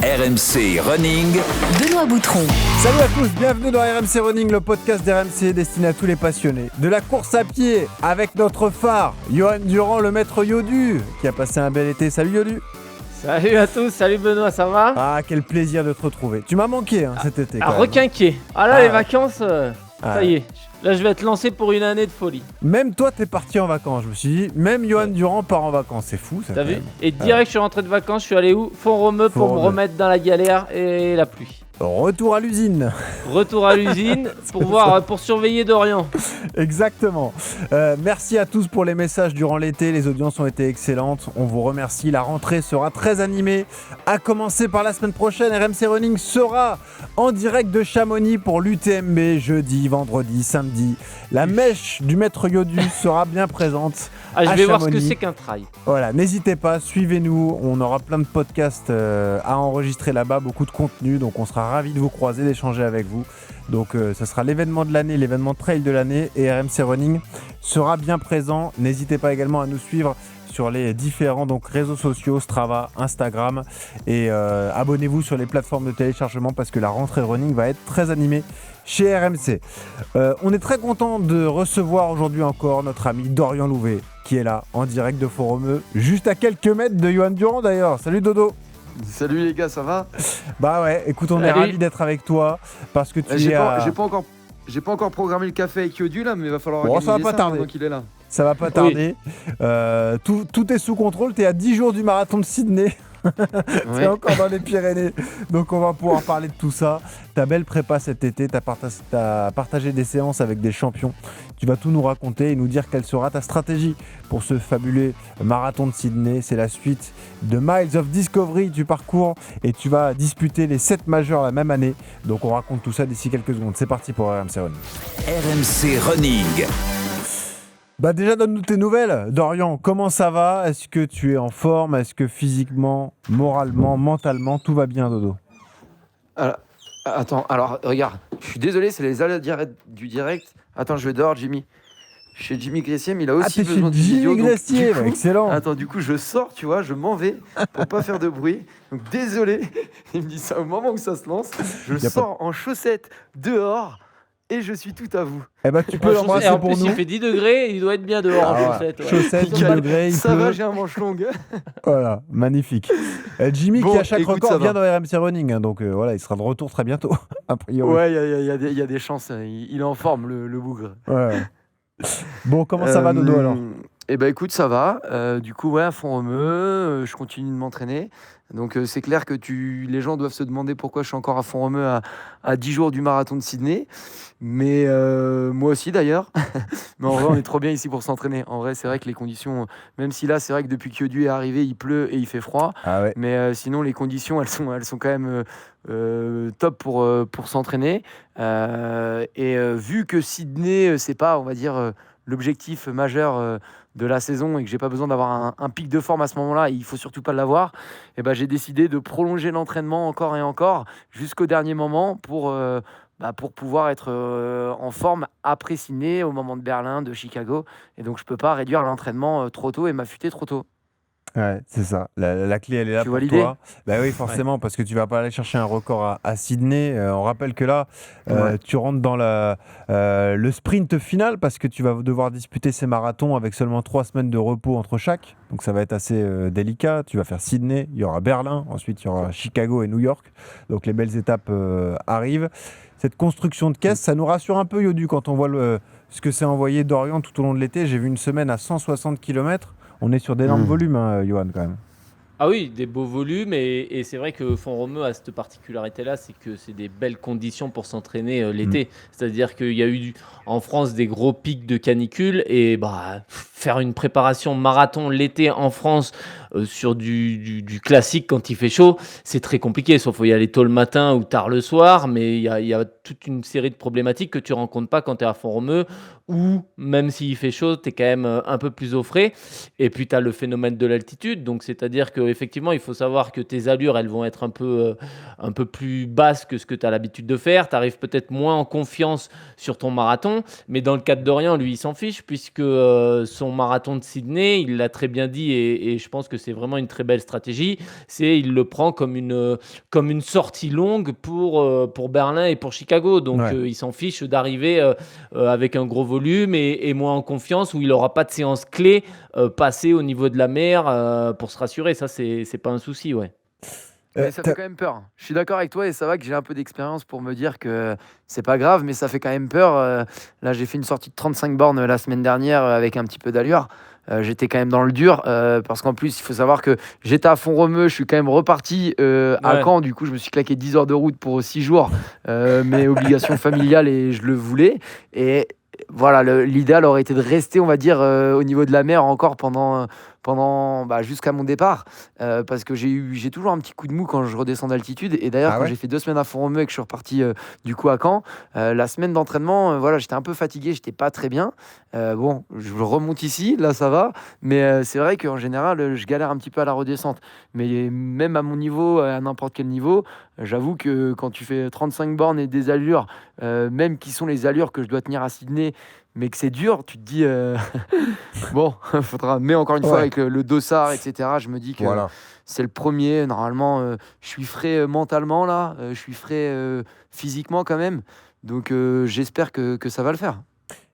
RMC Running. Benoît Boutron. Salut à tous, bienvenue dans RMC Running, le podcast d'RMC destiné à tous les passionnés de la course à pied avec notre phare, Johan Durand, le maître Yodu, qui a passé un bel été. Salut Yodu. Salut à tous, salut Benoît, ça va? Ah, quel plaisir de te retrouver. Tu m'as manqué cet été. Requinqué. Ah là, les ouais. vacances, ça y est. Là, je vais être lancé pour une année de folie. Même toi, t'es parti en vacances, je me suis dit. Même Johan Durand part en vacances, c'est fou ça. T'as vu? quand même. Et direct, je suis rentré de vacances, je suis allé où? Font-Romeu pour me Font-Romeu. remettre dans la galère et la pluie. Retour à l'usine. Retour à l'usine pour surveiller Dorian. Exactement. Merci à tous pour les messages durant l'été. Les audiences ont été excellentes. On vous remercie. La rentrée sera très animée. À commencer par la semaine prochaine, RMC Running sera en direct de Chamonix pour l'UTMB jeudi, vendredi, samedi. La mèche du maître Yodu sera bien présente. Ah, je à vais voir ce que Chamonix. c'est qu'un trail. Voilà, n'hésitez pas, suivez-nous. On aura plein de podcasts à enregistrer là-bas, beaucoup de contenu. Donc on sera ravis de vous croiser, d'échanger avec vous. Donc ça sera l'événement de l'année, l'événement trail de l'année. Et RMC Running sera bien présent. N'hésitez pas également à nous suivre sur les différents réseaux sociaux, Strava, Instagram. Et abonnez-vous sur les plateformes de téléchargement parce que la rentrée running va être très animée chez RMC. On est très content de recevoir aujourd'hui encore notre ami Dorian Louvet qui est là en direct de Font-Romeu, juste à quelques mètres de Johan Durand d'ailleurs. Salut Dodo. Salut les gars, ça va? Bah ouais, écoute, on est Salut. ravis d'être avec toi parce que tu J'ai es à... pas encore programmé le café avec Yodu là, mais il va falloir Bon, ça va organiser pas tarder. pendant qu'il est là. Ça va pas tarder. Tout est sous contrôle. T'es à 10 jours du marathon de Sydney. T'es Ouais. encore dans les Pyrénées. Donc on va pouvoir parler de tout ça. Ta belle prépa cet été, t'as partagé des séances avec des champions. Tu vas tout nous raconter et nous dire quelle sera ta stratégie pour ce fabuleux marathon de Sydney. C'est la suite de Miles of Discovery du parcours et tu vas disputer les 7 majeurs la même année. Donc on raconte tout ça d'ici quelques secondes. C'est parti pour RMC Running. RMC Running. Bah déjà, donne-nous tes nouvelles. Dorian, comment ça va? Est-ce que tu es en forme? Est-ce que physiquement, moralement, mentalement, tout va bien, Dodo? Alors, regarde, je suis désolé, c'est les aléas du direct. Attends, je vais dehors, Jimmy. Chez Jimmy Gressier, mais il a aussi t'es chez besoin de Jimmy vidéo. donc, Gressier, du coup- excellent. Attends, du coup, je sors, tu vois, je m'en vais pour pas faire de bruit. Donc, désolé, il me dit ça au moment où ça se lance. Je Y a sors en chaussettes dehors et je suis tout à vous. Eh ben, tu peux Et l'embrasser en pour plus, nous. il fait 10 degrés, il doit être bien dehors en Ah ouais. chaussettes. Ouais. Chaussettes, 10 Nickel. degrés, il Ça va, pleut. j'ai un manche longue. Voilà, magnifique. Jimmy, Bon, qui à chaque écoute, record ça vient va. dans RMC Running. Donc voilà, il sera de retour très bientôt, a priori. Ouais, il y a des chances. Il est en forme, le bougre. Ouais. Bon, comment ça va, Dodo, alors? Eh ben écoute, ça va. Du coup, ouais, à Font-Romeu, je continue de m'entraîner. Donc c'est clair que les gens doivent se demander pourquoi je suis encore à Font-Romeu à 10 jours du marathon de Sydney. Mais moi aussi d'ailleurs. Mais en vrai, on est trop bien ici pour s'entraîner. En vrai, c'est vrai que les conditions, même si là, c'est vrai que depuis que Yodu est arrivé, il pleut et il fait froid. Ah ouais. Mais sinon, les conditions, elles sont quand même top pour s'entraîner. Vu que Sydney, c'est pas, on va dire, l'objectif majeur de la saison et que j'ai pas besoin d'avoir un pic de forme à ce moment-là, et il faut surtout pas l'avoir, et ben, j'ai décidé de prolonger l'entraînement encore et encore jusqu'au dernier moment pour pouvoir être en forme après Sydney, au moment de Berlin, de Chicago. Et donc, je peux pas réduire l'entraînement trop tôt et m'affûter trop tôt. Ouais, c'est ça. La clé, elle est là Tu pour vois l'idée? toi. Bah oui, forcément, parce que tu vas pas aller chercher un record à Sydney. On rappelle que là, Ouais. tu rentres dans le sprint final parce que tu vas devoir disputer ces marathons avec seulement 3 semaines de repos entre chaque. Donc ça va être assez délicat. Tu vas faire Sydney, il y aura Berlin, ensuite il y aura Chicago et New York. Donc les belles étapes arrivent. Cette construction de caisse, ça nous rassure un peu, Yodu, quand on voit ce que s'est envoyé Dorian tout au long de l'été. J'ai vu une semaine à 160 km. On est sur d'énormes volumes, hein, Johan, quand même. Ah oui, des beaux volumes et c'est vrai que Font-Romeu a cette particularité-là, c'est que c'est des belles conditions pour s'entraîner l'été. C'est-à-dire qu'il y a eu en France des gros pics de canicule et faire une préparation marathon l'été en France sur du classique quand il fait chaud, c'est très compliqué. Sauf qu'il faut y aller tôt le matin ou tard le soir, mais il y a toute une série de problématiques que tu rencontres pas quand tu es à Font-Romeu où même s'il fait chaud, tu es quand même un peu plus au frais. Et puis tu as le phénomène de l'altitude, donc c'est-à-dire qu'effectivement, il faut savoir que tes allures, elles vont être un peu plus basses que ce que tu as l'habitude de faire. Tu arrives peut-être moins en confiance sur ton marathon, mais dans le cas de Dorian, lui, il s'en fiche puisque son marathon de Sydney, il l'a très bien dit et je pense que c'est vraiment une très belle stratégie. Il le prend comme une sortie longue pour Berlin et pour Chicago. Donc, Ouais. il s'en fiche d'arriver avec un gros volume et moins en confiance, où il n'aura pas de séance clé passée au niveau de la mer pour se rassurer. Ça, c'est pas un souci, ouais. Mais ça fait quand même peur. Je suis d'accord avec toi et ça va que j'ai un peu d'expérience pour me dire que c'est pas grave, mais ça fait quand même peur. Là, j'ai fait une sortie de 35 bornes la semaine dernière avec un petit peu d'allure. J'étais quand même dans le dur parce qu'en plus, il faut savoir que j'étais à Font-Romeu. Je suis quand même reparti à Ouais. Caen. Du coup, je me suis claqué 10 heures de route pour 6 jours. Mes obligations familiales et je le voulais. Et voilà, l'idéal aurait été de rester, on va dire, au niveau de la mer encore pendant jusqu'à mon départ. Parce que j'ai toujours un petit coup de mou quand je redescends d'altitude. Et d'ailleurs, Ah quand ouais? j'ai fait 2 semaines à Font-Romeu et que je suis reparti du coup à Caen, la semaine d'entraînement, voilà, j'étais un peu fatigué, j'étais pas très bien. Bon, je remonte ici, là ça va. Mais c'est vrai qu'en général, je galère un petit peu à la redescente. Mais même à mon niveau, à n'importe quel niveau, j'avoue que quand tu fais 35 bornes et des allures, même qui sont les allures que je dois tenir à Sydney, mais que c'est dur, tu te dis, bon, faudra. Mais encore une fois, Ouais. avec le dossard, etc., je me dis que Voilà. c'est le premier. Normalement, je suis frais mentalement là, je suis frais physiquement quand même. Donc j'espère que ça va le faire.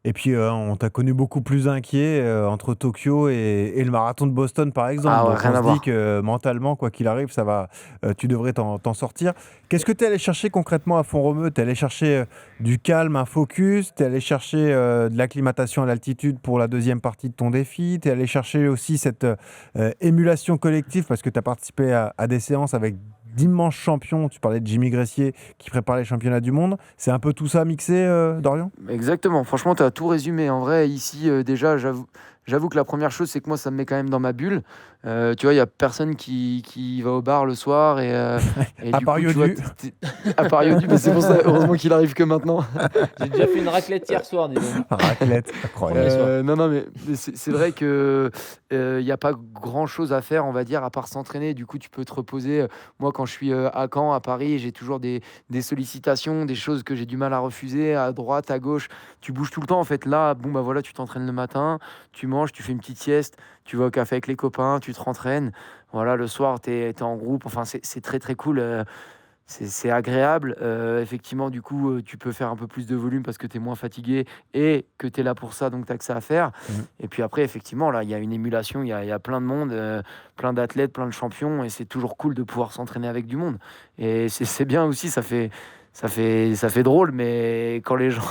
Et puis, on t'a connu beaucoup plus inquiet entre Tokyo et le marathon de Boston, par exemple. Ah ouais, Donc, rien on à se dit voir. que mentalement, quoi qu'il arrive, ça va, tu devrais t'en sortir. Qu'est-ce que tu es allé chercher concrètement à Font-Romeu? Tu es allé chercher du calme, un focus. Tu es allé chercher de l'acclimatation à l'altitude pour la deuxième partie de ton défi. Tu es allé chercher aussi cette émulation collective parce que tu as participé à des séances avec d'immenses champions. Tu parlais de Jimmy Gressier qui prépare les championnats du monde. C'est un peu tout ça mixé, Dorian? Exactement. Franchement, tu as tout résumé. En vrai, ici, déjà, j'avoue que la première chose, c'est que moi, ça me met quand même dans ma bulle. Tu vois, il y a personne qui va au bar le soir et À du part coup, tu vois, Yodu. à part Yodu, mais c'est pour ça, heureusement qu'il arrive que maintenant. J'ai déjà fait une raclette hier soir, dis donc. Raclette, Premier incroyable. soir. Non, non, mais c'est vrai que il n'y a pas grand-chose à faire, on va dire, à part s'entraîner. Du coup, tu peux te reposer. Moi, quand je suis à Caen, à Paris, j'ai toujours des sollicitations, des choses que j'ai du mal à refuser, à droite, à gauche. Tu bouges tout le temps, en fait. Là, bon, bah voilà, tu t'entraînes le matin, tu manges, tu fais une petite sieste, tu vas au café avec les copains, tu te rentraînes. Voilà, le soir, tu es en groupe. Enfin, c'est très, très cool. C'est agréable. Effectivement, du coup, tu peux faire un peu plus de volume parce que tu es moins fatigué et que tu es là pour ça, donc tu as que ça à faire. Mhm. Et puis après, effectivement, là, il y a une émulation, il y a plein de monde, plein d'athlètes, plein de champions, et c'est toujours cool de pouvoir s'entraîner avec du monde. Et c'est bien aussi, ça fait drôle, mais quand les gens,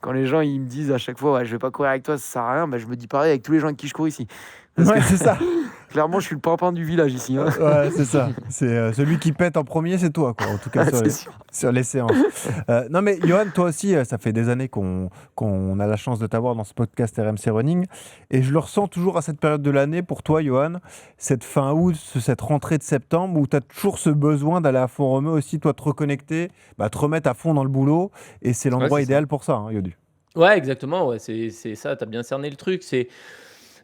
quand les gens ils me disent à chaque fois, ouais, je vais pas courir avec toi, ça sert à rien, bah, je me dis pareil avec tous les gens avec qui je cours ici. Parce que Ouais, c'est ça. clairement, je suis le pimpin du village ici, hein. Ouais, c'est ça. C'est celui qui pète en premier, c'est toi, quoi. En tout cas, C'est sûr. sur les séances. Non, mais Johan, toi aussi, ça fait des années qu'on a la chance de t'avoir dans ce podcast RMC Running. Et je le ressens toujours à cette période de l'année pour toi, Johan, cette fin août, cette rentrée de septembre, où tu as toujours ce besoin d'aller à Font-Romeu aussi, toi, te reconnecter, te remettre à fond dans le boulot. Et c'est Ouais, l'endroit c'est ça. idéal pour ça, hein, Yodu. Ouais, exactement. Ouais, c'est ça, tu as bien cerné le truc.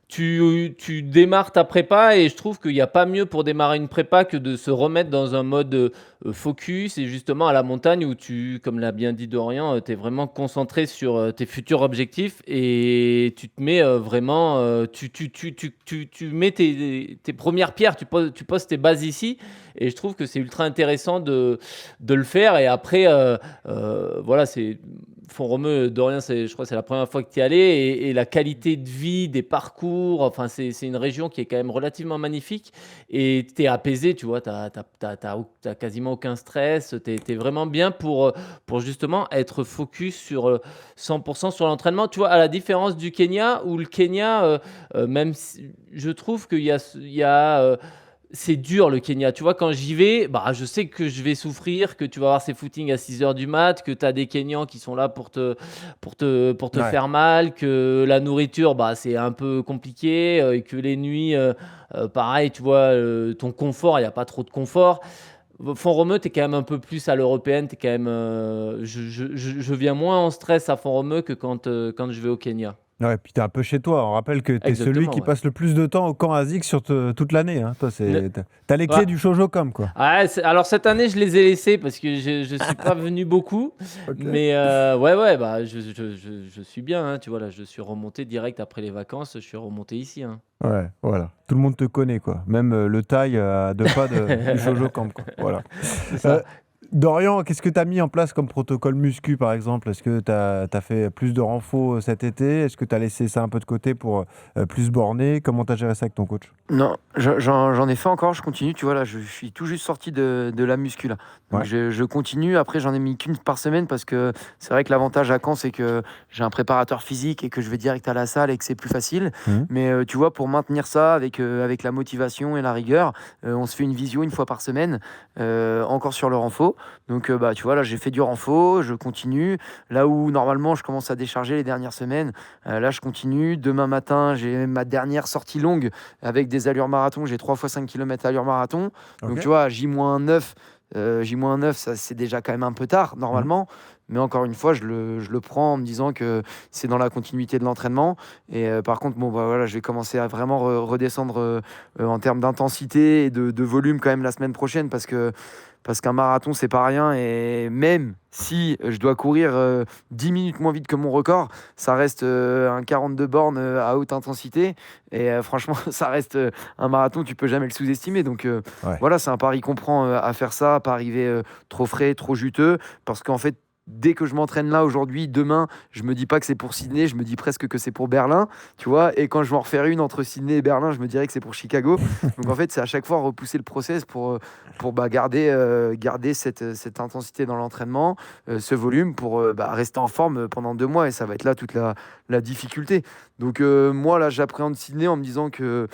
Tu démarres ta prépa et je trouve qu'il y a pas mieux pour démarrer une prépa que de se remettre dans un mode focus et justement à la montagne où comme l'a bien dit Dorian, tu es vraiment concentré sur tes futurs objectifs et tu te mets vraiment, tu mets tes premières pierres, tu poses tes bases ici et je trouve que c'est ultra intéressant de le faire. Et après, voilà, c'est Font-Romeu, Dorian, je crois que c'est la première fois que tu y es allé et la qualité de vie, des parcours, enfin, c'est une région qui est quand même relativement magnifique et tu es apaisé, tu vois, tu n'as quasiment aucun stress, tu es vraiment bien pour justement être focus sur 100% sur l'entraînement. Tu vois, à la différence du Kenya, où le Kenya, même si, je trouve c'est dur le Kenya. Tu vois, quand j'y vais, je sais que je vais souffrir, que tu vas avoir ces footings à 6 heures du mat, que tu as des Kenyans qui sont là pour te Ouais. faire mal, que la nourriture, c'est un peu compliqué, et que les nuits, pareil, tu vois, ton confort, il n'y a pas trop de confort. Font-Romeu, tu es quand même un peu plus à l'européenne. T'es quand même, je viens moins en stress à Font-Romeu que quand je vais au Kenya. Ouais, puis t'es un peu chez toi. On rappelle que t'es celui Exactement, qui ouais. passe le plus de temps au camp ASIC sur toute l'année, hein. Toi, Ne- t'as les Ouais. clés du Shojocam, quoi. Ah, alors cette année, je les ai laissés parce que je suis pas venu beaucoup. Ok. Mais ouais, bah, je suis bien, hein, tu vois, là, je suis remonté direct après les vacances, je suis remonté ici, hein. Ouais, voilà. Tout le monde te connaît, quoi. Même le taille à 2 pas du Shojocam, quoi. Voilà. C'est Euh, ça. Dorian, qu'est-ce que tu as mis en place comme protocole muscu, par exemple? Est-ce que tu as fait plus de renfo cet été? Est-ce que tu as laissé ça un peu de côté pour plus borner? Comment tu as géré ça avec ton coach? Non, j'en ai fait encore, je continue. Tu vois, là, je suis tout juste sorti de la muscu, là. Donc, Ouais. je continue. Après, j'en ai mis qu'une par semaine parce que c'est vrai que l'avantage à Caen, c'est que j'ai un préparateur physique et que je vais direct à la salle et que c'est plus facile. Mhm. Mais tu vois, pour maintenir ça avec la motivation et la rigueur, on se fait une visio une fois par semaine, encore sur le renfo. Donc, bah, tu vois, là, j'ai fait du renfo, je continue. Là où normalement, je commence à décharger les dernières semaines, là, je continue. Demain matin, j'ai ma dernière sortie longue avec des allures marathon. J'ai 3 fois 5 km allure marathon. Donc, Ok. tu vois, J-9, J-9, ça, c'est déjà quand même un peu tard, Mhm. normalement. Mais encore une fois, je le prends en me disant que c'est dans la continuité de l'entraînement. Et par contre, bon, bah, voilà, je vais commencer à vraiment redescendre en termes d'intensité et de volume quand même la semaine prochaine parce qu'un marathon, c'est pas rien. Et même si je dois courir 10 minutes moins vite que mon record, ça reste un 42 bornes à haute intensité. Et franchement, ça reste un marathon, tu peux jamais le sous-estimer. Donc Ouais. voilà, c'est un pari qu'on prend à faire ça, pas arriver trop frais, trop juteux. Parce qu'en fait, dès que je m'entraîne là aujourd'hui, demain, je me dis pas que c'est pour Sydney, je me dis presque que c'est pour Berlin, tu vois. Et quand je vais en refaire une entre Sydney et Berlin, je me dirais que c'est pour Chicago. Donc en fait, c'est à chaque fois repousser le process pour garder cette intensité dans l'entraînement, ce volume, pour rester en forme pendant 2 mois. Et ça va être là toute la difficulté. Donc moi, là, j'appréhende Sydney en me disant que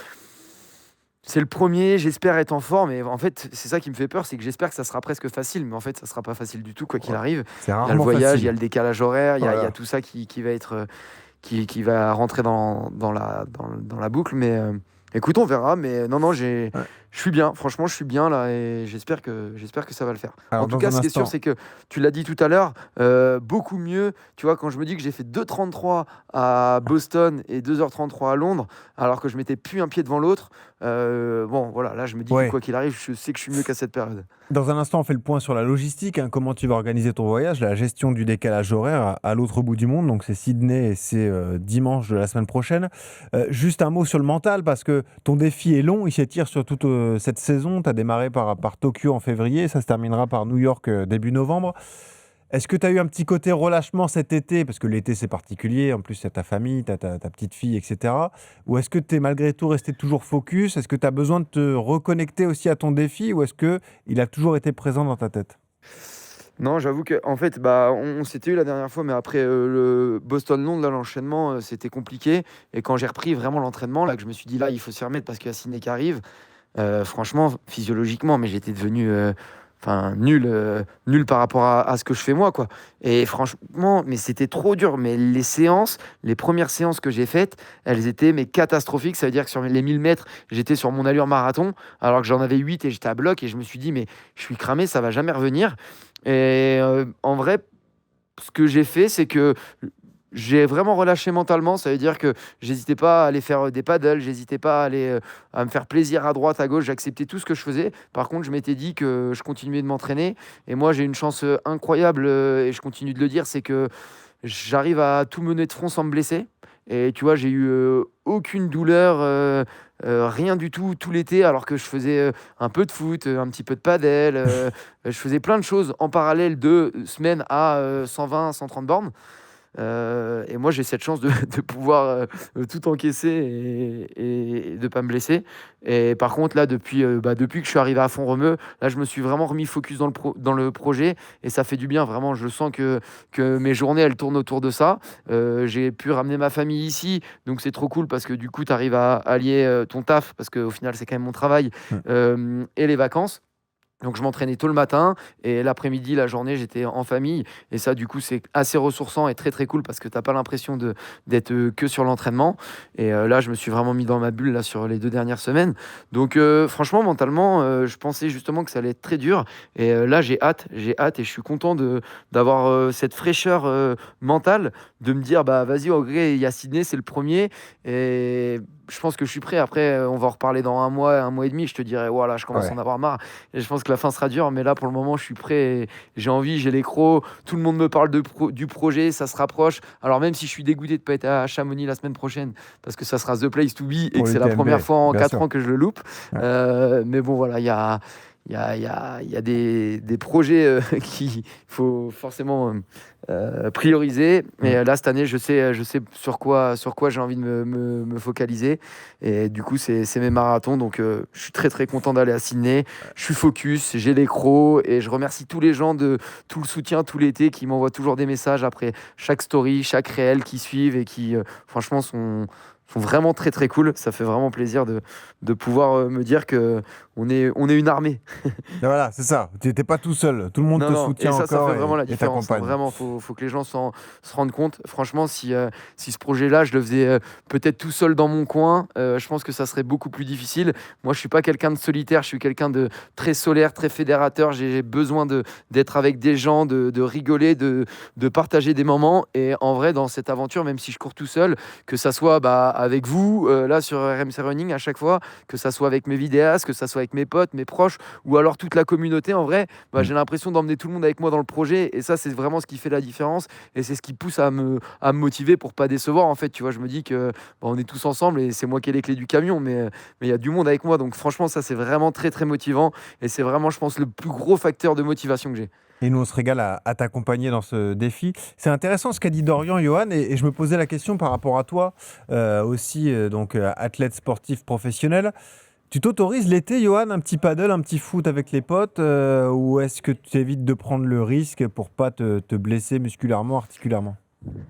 c'est le premier, j'espère être en forme. Et en fait, c'est ça qui me fait peur, c'est que j'espère que ça sera presque facile. Mais en fait, ça sera pas facile du tout, quoi qu'il Ouais. arrive. C'est Il y a le rarement voyage, il y a facile. le décalage horaire, il y a Voilà. tout ça qui va être, qui va rentrer dans la boucle. Mais écoute, on verra. Mais non, non, Ouais. je suis bien. Franchement, je suis bien là et j'espère que ça va le faire. En Alors, tout dans cas, un ce qui est sûr, instant. c'est que tu l'as dit tout à l'heure, beaucoup mieux. Tu vois, quand je me dis que j'ai fait 2h33 à Boston et 2h33 à Londres, alors que je mettais plus un pied devant l'autre, bon, voilà, là, je me dis que Ouais. quoi qu'il arrive, je sais que je suis mieux qu'à cette période. Dans un instant, on fait le point sur la logistique, hein, comment tu vas organiser ton voyage, la gestion du décalage horaire à l'autre bout du monde. Donc, c'est Sydney et c'est dimanche de la semaine prochaine. Juste un mot sur le mental, parce que ton défi est long, il s'étire sur toute cette saison. Tu as démarré par Tokyo en février, ça se terminera par New York début novembre. Est-ce que tu as eu un petit côté relâchement cet été? Parce que l'été, c'est particulier. En plus, il y a ta famille, tu as ta petite fille, etc. Ou est-ce que tu es malgré tout resté toujours focus? Est-ce que tu as besoin de te reconnecter aussi à ton défi? Ou est-ce que il a toujours été présent dans ta tête? Non, j'avoue que en fait, bah, on s'était eu la dernière fois, mais après le Boston-Londres, là, l'enchaînement, c'était compliqué. Et quand j'ai repris vraiment l'entraînement, là, que je me suis dit, là, il faut s'y remettre parce qu'il y a Sydney qui arrive, franchement, physiologiquement, mais j'étais devenu nul par rapport à ce que je fais moi, quoi. Et franchement, mais c'était trop dur. Mais les premières séances que j'ai faites, elles étaient mais catastrophiques. Ça veut dire que sur les 1000 mètres, j'étais sur mon allure marathon, alors que j'en avais 8 et j'étais à bloc. Et je me suis dit, mais je suis cramé, ça va jamais revenir. Et en vrai, ce que j'ai fait, c'est que j'ai vraiment relâché mentalement. Ça veut dire que j'hésitais pas à aller faire des paddles, j'hésitais pas à me faire plaisir à droite, à gauche. J'acceptais tout ce que je faisais. Par contre, je m'étais dit que je continuais de m'entraîner. Et moi, j'ai une chance incroyable, et je continue de le dire, c'est que j'arrive à tout mener de front sans me blesser. Et tu vois, j'ai eu aucune douleur, rien du tout l'été, alors que je faisais un peu de foot, un petit peu de padel. Je faisais plein de choses en parallèle de semaines à 120, 130 bornes. Et moi, j'ai cette chance de pouvoir tout encaisser et de ne pas me blesser. Et par contre, là, depuis que je suis arrivé à Font-Romeu, là, je me suis vraiment remis focus dans le projet. Et ça fait du bien, vraiment. Je sens que mes journées, elles tournent autour de ça. J'ai pu ramener ma famille ici. Donc, c'est trop cool parce que du coup, tu arrives à allier ton taf, parce qu'au final, c'est quand même mon travail, Hmm. et les vacances. Donc je m'entraînais tôt le matin et l'après-midi, la journée, j'étais en famille. Et ça, du coup, c'est assez ressourçant et très très cool parce que t'as pas l'impression d'être que sur l'entraînement. Et là, je me suis vraiment mis dans ma bulle là sur les 2 dernières semaines. Donc franchement, mentalement, je pensais justement que ça allait être très dur. Et là, j'ai hâte et je suis content d'avoir cette fraîcheur mentale, de me dire, bah vas-y, ok, il y a Sydney, c'est le premier. Et je pense que je suis prêt. Après, on va en reparler dans un mois et demi. Je te dirai, voilà, je commence à en avoir marre. Et je pense que la fin sera dure, mais là, pour le moment, je suis prêt. Et j'ai envie, j'ai les crocs. Tout le monde me parle du projet, ça se rapproche. Alors, même si je suis dégoûté de ne pas être à Chamonix la semaine prochaine, parce que ça sera The Place to Be et Pour que c'est la l'UTMB, première fois en bien 4 sûr. ans que je le loupe. Mais bon, voilà, il y a des projets qu'il faut forcément prioriser. Et là, cette année, je sais sur quoi j'ai envie de me focaliser. Et du coup, c'est mes marathons. Donc, je suis très, très content d'aller à Sydney. Je suis focus, j'ai les crocs. Et je remercie tous les gens de tout le soutien tout l'été qui m'envoient toujours des messages après chaque story, chaque réel qui suivent et qui, franchement, sont vraiment très, très cool. Ça fait vraiment plaisir de pouvoir me dire qu'on est une armée. Et voilà, c'est ça. Tu n'étais pas tout seul. Tout le monde te soutient et ça encore fait vraiment la et différence. t'accompagne. Vraiment, faut que les gens se rendent compte. Franchement, si ce projet-là, je le faisais peut-être tout seul dans mon coin, je pense que ça serait beaucoup plus difficile. Moi, je suis pas quelqu'un de solitaire, je suis quelqu'un de très solaire, très fédérateur. J'ai besoin d'être avec des gens, de rigoler, de partager des moments. Et en vrai, dans cette aventure, même si je cours tout seul, que ça soit avec vous, là sur RMC Running à chaque fois, que ça soit avec mes vidéastes, que ça soit avec mes potes, mes proches, ou alors toute la communauté, en vrai, j'ai l'impression d'emmener tout le monde avec moi dans le projet. Et ça, c'est vraiment ce qui fait la différence. Et c'est ce qui pousse à me motiver pour pas décevoir. En fait, tu vois, je me dis que on est tous ensemble et c'est moi qui ai les clés du camion, mais il y a du monde avec moi. Donc franchement, ça, c'est vraiment très, très motivant. Et c'est vraiment, je pense, le plus gros facteur de motivation que j'ai. Et nous, on se régale à t'accompagner dans ce défi. C'est intéressant ce qu'a dit Dorian, Johan, et je me posais la question par rapport à toi, aussi, donc athlète sportif professionnel. Tu t'autorises l'été, Johan, un petit paddle, un petit foot avec les potes, ou est-ce que tu évites de prendre le risque pour pas te blesser musculairement, articulairement?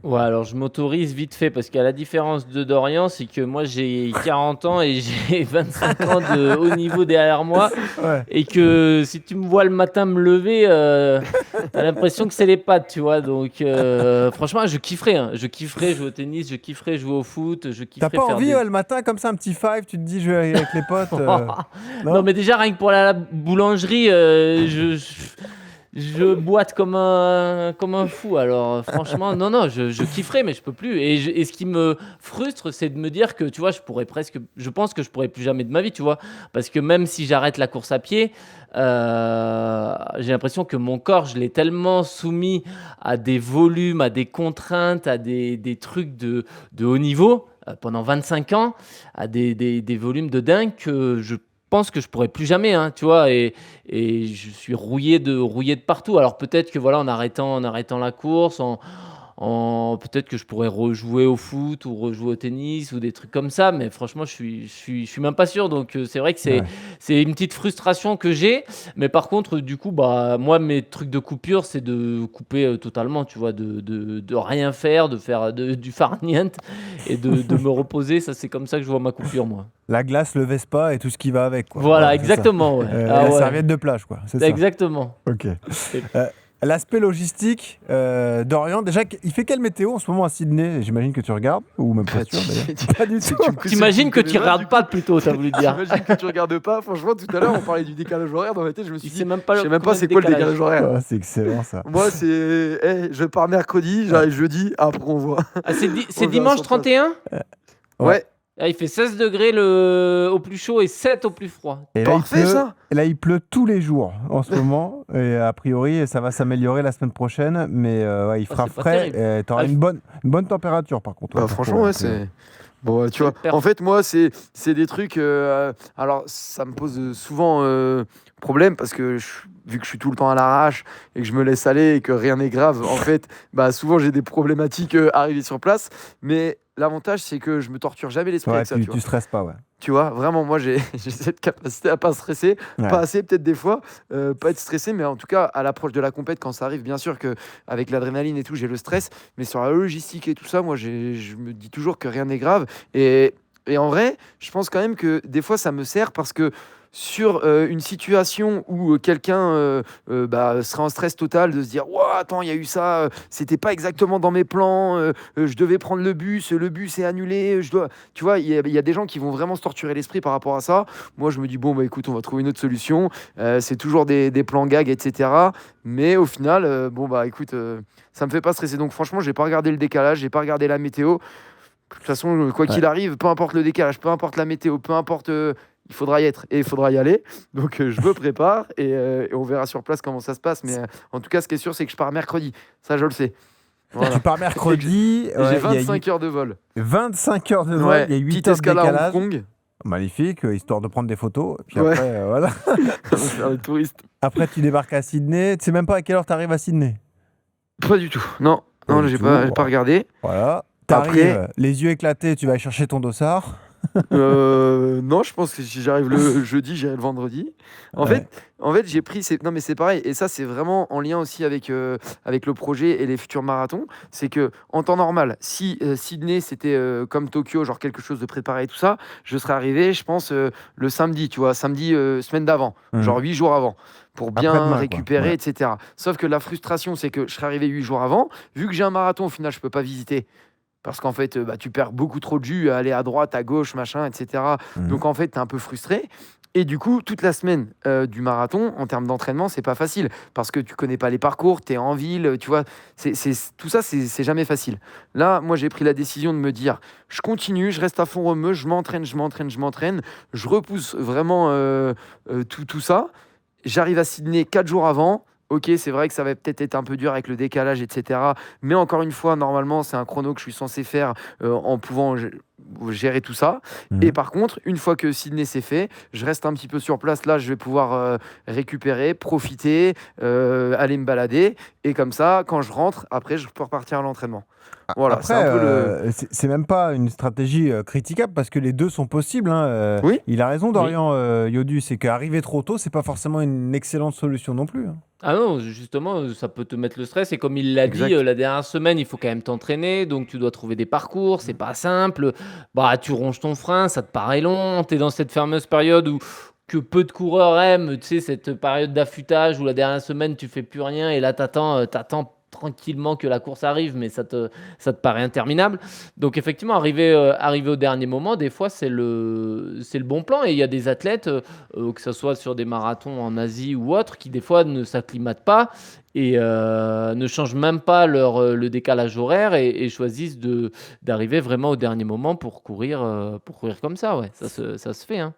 Ouais, alors je m'autorise vite fait parce qu'à la différence de Dorian, c'est que moi j'ai 40 ans et j'ai 25 ans de haut niveau derrière moi. Ouais. Et que si tu me vois le matin me lever, t'as l'impression que c'est les pattes, tu vois. Donc franchement, je kifferais. Je kifferais jouer au tennis, je kifferais jouer au foot, je T'as kifferais pas faire envie, des... le matin, comme ça, un petit five, tu te dis, je vais aller avec les potes Non, mais déjà, rien que pour aller à la boulangerie, je boite comme un fou. Alors, franchement, non, je kifferais, mais je peux plus. Et ce qui me frustre, c'est de me dire que, tu vois, je pense que je pourrais plus jamais de ma vie, tu vois. Parce que même si j'arrête la course à pied, j'ai l'impression que mon corps, je l'ai tellement soumis à des volumes, à des contraintes, à des trucs de haut niveau pendant 25 ans, à des volumes de dingue que je pense que je pourrais plus jamais, hein, tu vois, et je suis rouillé de partout. Alors peut-être que voilà, en arrêtant la course, peut-être que je pourrais rejouer au foot ou rejouer au tennis ou des trucs comme ça, mais franchement, je suis même pas sûr. Donc c'est vrai que c'est une petite frustration que j'ai, mais par contre, du coup, bah moi, mes trucs de coupure, c'est de couper totalement, tu vois, de rien faire, de faire du farniente et de me reposer. Ça, c'est comme ça que je vois ma coupure, moi. La glace, le Vespa et tout ce qui va avec, quoi. Voilà, Ouais, c'est exactement. Ouais. ça. Ah La ouais. serviette de plage, quoi. C'est ça. Exactement. Ok. L'aspect logistique, Dorian, déjà, il fait quelle météo en ce moment à Sydney? J'imagine que tu regardes, ou même pas sûr d'ailleurs. Pas du tout. T'imagines que tu regardes pas plutôt, ça voulu dire. J'imagine que tu regardes pas. Franchement, tout à l'heure, on parlait du décalage horaire. Dans ma tête, je me suis Il dit, sait même pas je sais même pas combien c'est de quoi le décalage horaire. Ah, c'est excellent ça. Moi, c'est. Je pars mercredi, j'arrive jeudi, après on voit. Ah, c'est On verra dimanche sur place. 31. Ouais, Ah, il fait 16 degrés au plus chaud et 7 au plus froid. Et là, parfait ça. et là, il pleut tous les jours en ce moment. Et a priori, ça va s'améliorer la semaine prochaine. Mais ouais, il fera c'est pas frais. terrible. Et tu auras Ah, une bonne température par contre. Bah, Ouais, franchement, pour- ouais, c'est. Bon, tu vois, Super. en fait, moi, c'est des trucs. Alors, ça me pose souvent problème parce que vu que je suis tout le temps à l'arrache et que je me laisse aller et que rien n'est grave, en fait, bah, souvent j'ai des problématiques arrivées sur place. Mais l'avantage, c'est que je me torture jamais l'esprit Ouais, avec ça. tu Tu vois. stresses pas, ouais. Tu vois, vraiment, moi, j'ai cette capacité à pas stresser, Ouais. pas assez peut-être des fois, pas être stressé, mais en tout cas, à l'approche de la compète, quand ça arrive, bien sûr que avec l'adrénaline et tout, j'ai le stress, mais sur la logistique et tout ça, moi, je me dis toujours que rien n'est grave. Et en vrai, je pense quand même que des fois, ça me sert parce que sur une situation où quelqu'un serait en stress total de se dire ouah, attends, il y a eu ça, c'était pas exactement dans mes plans, je devais prendre le bus est annulé, tu vois, il y a des gens qui vont vraiment se torturer l'esprit par rapport à ça. Moi, je me dis bon, bah écoute, on va trouver une autre solution. C'est toujours des plans gags, etc. Mais au final, écoute, ça me fait pas stresser. Donc franchement, j'ai pas regardé le décalage, j'ai pas regardé la météo. De toute façon, quoi qu'il arrive, peu importe le décalage, peu importe la météo, peu importe, il faudra y être et il faudra y aller. Donc je me prépare et on verra sur place comment ça se passe. Mais en tout cas, ce qui est sûr, c'est que je pars mercredi. Ça, je le sais. Voilà. Tu pars mercredi. J'ai 25 heures de vol. 25 heures de vol, il y a 8 heures de escale à décalage. Hong Kong. Magnifique, histoire de prendre des photos. Et puis Ouais. après, voilà. On va faire le touriste. Après, tu débarques à Sydney. Tu sais même pas à quelle heure tu arrives à Sydney. Pas du tout. Non, Pas du j'ai tout. pas regardé. Voilà. Après- T'arrives, les yeux éclatés, tu vas chercher ton dossard. Non, je pense que si j'arrive le jeudi, j'irai le vendredi. En Ouais. fait, j'ai pris. Non, mais c'est pareil. Et ça, c'est vraiment en lien aussi avec le projet et les futurs marathons. C'est que en temps normal, si Sydney c'était comme Tokyo, genre quelque chose de préparé et tout ça, je serais arrivé, je pense, le samedi, tu vois, samedi semaine d'avant, Mhm. genre 8 jours avant. Pour bien Après-demain, quoi. récupérer, Ouais. etc. Sauf que la frustration, c'est que je serais arrivé 8 jours avant. Vu que j'ai un marathon, au final, je peux pas visiter. Parce qu'en fait, tu perds beaucoup trop de jus à aller à droite, à gauche, machin, etc. Mhm. Donc en fait, tu es un peu frustré. Et du coup, toute la semaine du marathon, en termes d'entraînement, c'est pas facile. Parce que tu connais pas les parcours, tu es en ville, tu vois. Tout ça, c'est jamais facile. Là, moi, j'ai pris la décision de me dire, je continue, je reste à fond remue, je m'entraîne. Je repousse vraiment tout ça. J'arrive à Sydney 4 jours avant. Ok, c'est vrai que ça va peut-être être un peu dur avec le décalage, etc. Mais encore une fois, normalement, c'est un chrono que je suis censé faire en pouvant gérer tout ça. Mhm. Et par contre, une fois que Sydney c'est fait, je reste un petit peu sur place. Là, je vais pouvoir récupérer, profiter, aller me balader. Et comme ça, quand je rentre, après, je peux repartir à l'entraînement. Voilà, Après, c'est un peu le... c'est même pas une stratégie critiquable parce que les deux sont possibles. Hein. Oui. Il a raison, Dorian Yodu, c'est qu'arriver trop tôt, c'est pas forcément une excellente solution non plus. Hein. Ah non, justement, ça peut te mettre le stress. Et comme il l'a dit, Exact. la dernière semaine, il faut quand même t'entraîner. Donc, tu dois trouver des parcours. C'est pas simple. Bah, tu ronges ton frein, ça te paraît long. Tu es dans cette fameuse période où que peu de coureurs aiment. Tu sais, cette période d'affûtage où la dernière semaine, tu fais plus rien. Et là, t'attends tranquillement que la course arrive, mais ça te paraît interminable. Donc, effectivement, arriver au dernier moment, des fois, c'est le bon plan. Et il y a des athlètes, que ce soit sur des marathons en Asie ou autres, qui des fois ne s'acclimatent pas et ne changent même pas le décalage horaire et choisissent d'arriver vraiment au dernier moment pour courir comme ça. Ouais. Ça se fait. Hein.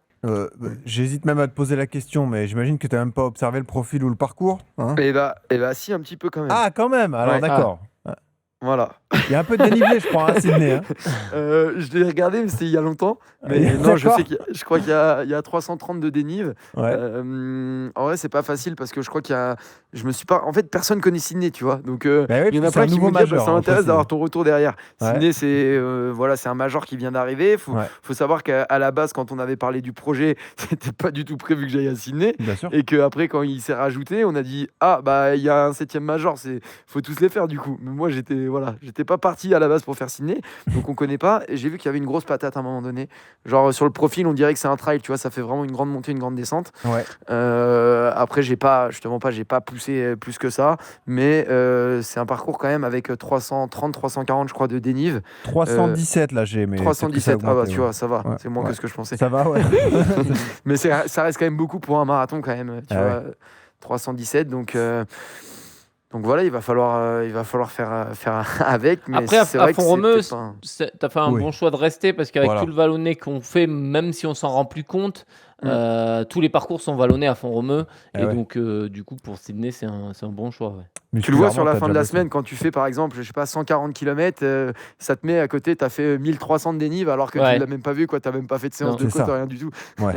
J'hésite même à te poser la question, mais j'imagine que tu n'as même pas observé le profil ou le parcours. Hein. Et bah, si, un petit peu quand même. Ah, quand même. Alors Ouais. d'accord. Voilà. Il y a un peu de dénivelé, je crois, à Sydney. Hein. Je l'ai regardé, mais c'était il y a longtemps. Mais non, D'accord. je crois qu'il y a 330 de dénive. Ouais. En vrai, c'est pas facile parce que je crois qu'il y a. Je me suis pas. En fait, personne connaît Sydney, tu vois. Donc, Bah oui, il y en a parce que c'est un plein qui nouveau me disent major, ça hein, m'intéresse précise. d'avoir ton retour derrière. Ouais. Sydney, c'est un major qui vient d'arriver. Ouais. Faut savoir qu'à la base, quand on avait parlé du projet, c'était pas du tout prévu que j'aille à Sydney. Bien sûr. Et qu'après, quand il s'est rajouté, on a dit ah bah il y a un 7e major, faut tous les faire du coup. Mais moi j'étais pas parti à la base pour faire Sydney, donc on connaît pas. Et j'ai vu qu'il y avait une grosse patate à un moment donné. Genre sur le profil, on dirait que c'est un trail, tu vois, ça fait vraiment une grande montée, une grande descente. Ouais. Après j'ai pas poussé plus que ça, mais c'est un parcours quand même avec 330, 340 je crois de dénive. 317 là j'ai, mais peut-être que ça a 317, ah bah augmenté, tu ouais. vois, ça va, Ouais, c'est moins ouais. que ce que je pensais. Ça va, ouais. Mais ça reste quand même beaucoup pour un marathon quand même, tu Ah vois, 317. Donc voilà, il va falloir faire avec. Mais Après, c'est à vrai que Font-Romeu, c'est peut-être tu as fait un Oui. bon choix de rester parce qu'avec Voilà. tout le vallonné qu'on fait, même si on s'en rend plus compte, tous les parcours sont vallonnés à Font-Romeu. Ah Et ouais. donc, du coup, pour Sydney, c'est un bon choix. Ouais. Tu le vois sur Musculairement, la t'as fin de déjà la bossé. semaine, quand tu fais par exemple, je sais pas, 140 km, ça te met à côté, tu as fait 1300 de dénive alors que Ouais. tu l'as même pas vu, quoi. Tu n'as même pas fait de séance Non. de C'est côte, ça. rien du tout. Ouais.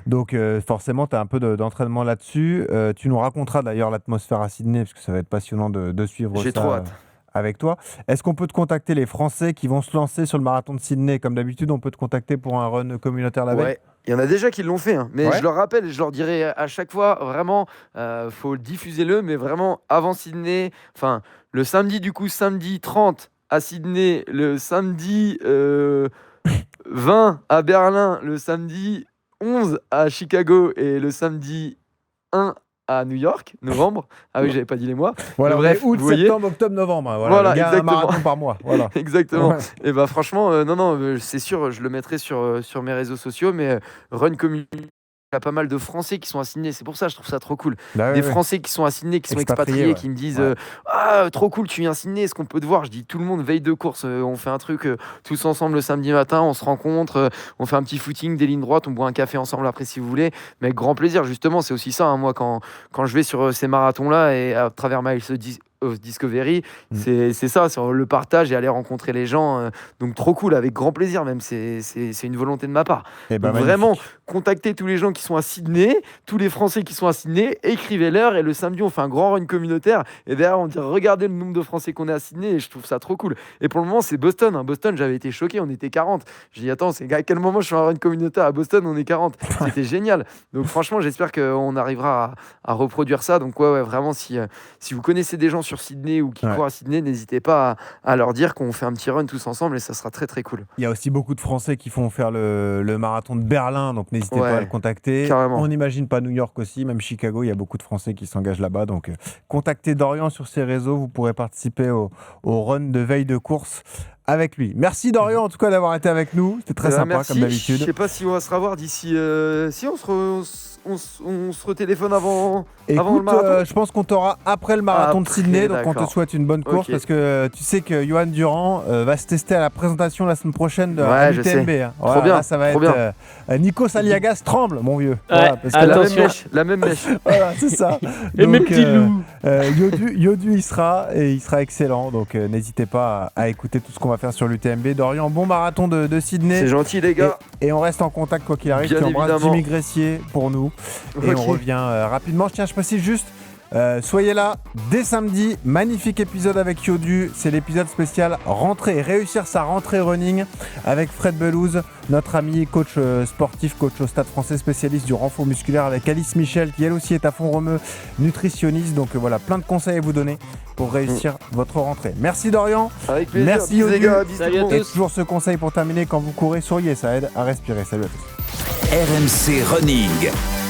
Donc forcément, tu as un peu d'entraînement là-dessus. Tu nous raconteras d'ailleurs l'atmosphère à Sydney, parce que ça va être passionnant de suivre J'ai ça trop hâte. avec toi. Est-ce qu'on peut te contacter, les Français qui vont se lancer sur le marathon de Sydney? Comme d'habitude, on peut te contacter pour un run communautaire la veille? Ouais. Il y en a déjà qui l'ont fait, hein. Mais Ouais. je leur rappelle, je leur dirai à chaque fois, vraiment, faut diffuser-le, mais vraiment avant Sydney, enfin, le samedi, du coup, samedi 30 à Sydney, le samedi 20 à Berlin, le samedi 11 à Chicago et le samedi 1 à New York, novembre. Ah oui, j'avais pas dit les mois. Voilà, Mais bref, août, vous voyez. septembre, octobre, novembre. Hein, Voilà, le gars a un exactement. marathon par mois. Voilà. Exactement. Ouais. Et bah franchement, non, c'est sûr, je le mettrai sur mes réseaux sociaux, mais Run Community, il y a pas mal de Français qui sont à Sydney. C'est pour ça que je trouve ça trop cool. Bah ouais, Des ouais. Français qui sont à Sydney, qui sont Expatriés, expatriés, ouais. qui me disent Ouais. Ah, trop cool, tu viens à Sydney, est-ce qu'on peut te voir? Je dis tout le monde, veille de course, on fait un truc tous ensemble le samedi matin, on se rencontre, on fait un petit footing, des lignes droites, on boit un café ensemble après si vous voulez, mais avec grand plaisir, justement, c'est aussi ça, hein, moi, quand je vais sur ces marathons-là et à travers Miles of Discovery, c'est ça, c'est le partage et aller rencontrer les gens, donc trop cool, avec grand plaisir même, c'est une volonté de ma part. Eh ben, Donc magnifique. vraiment, contactez tous les gens qui sont à Sydney, tous les Français qui sont à Sydney, écrivez-leur et le samedi on fait un grand run communautaire et derrière on dit regardez le nombre de Français qu'on est à Sydney et je trouve ça trop cool. Et pour le moment c'est Boston, hein. Boston j'avais été choqué, on était 40. J'ai dit attends, c'est à quel moment je suis en run communautaire à Boston, on est 40. C'était génial. Donc franchement j'espère qu'on arrivera à reproduire ça. Donc ouais vraiment si vous connaissez des gens sur Sydney ou qui courent à Sydney, n'hésitez pas à leur dire qu'on fait un petit run tous ensemble et ça sera très très cool. Il y a aussi beaucoup de Français qui font faire le marathon de Berlin, donc n'hésitez pas à le contacter. Carrément. On n'imagine pas New York aussi, même Chicago, il y a beaucoup de Français qui s'engagent là-bas. Donc contactez Dorian sur ses réseaux, vous pourrez participer au run de veille de course avec lui. Merci Dorian en tout cas d'avoir été avec nous, c'était très sympa merci. comme d'habitude. Je sais pas si on va se revoir d'ici. Si on se retéléphone avant le Écoute, marathon. je pense qu'on t'aura après le marathon de Après, Sydney, donc on te d'accord. souhaite une bonne course Ok. parce que tu sais que Johan Durand va se tester à la présentation la semaine prochaine de Ouais, je l'UTMB. sais. Hein. Trop Voilà, bien, là, ça va trop être Nikos Aliagas tremble, mon vieux. Ouais, Voilà, parce que là, attention. La même mèche. voilà, c'est ça. Et mes Donc, petits loups. Yodu il sera excellent, donc n'hésitez pas à écouter tout ce qu'on va faire sur l'UTMB. Dorian, bon marathon de Sydney. C'est gentil les gars. Et on reste en contact quoi qu'il arrive. Bien Tu embrasses évidemment. Jimmy Gressier pour nous. Et Ok. on revient rapidement. Je précise juste, soyez là dès samedi. Magnifique épisode avec Yodu. C'est l'épisode spécial rentrée. Réussir sa rentrée running avec Fred Belouz, notre ami coach sportif, coach au Stade Français, spécialiste du renfort musculaire, avec Alice Michel qui elle aussi est à fond romeu, nutritionniste. Donc voilà, plein de conseils à vous donner pour réussir votre rentrée. Merci Dorian. Avec plaisir. Merci, Bisous, les Yodu. gars. Bisous Salut tout le à monde. Et tous. toujours ce conseil pour terminer, quand vous courez, souriez, ça aide à respirer. Salut à tous. RMC Running.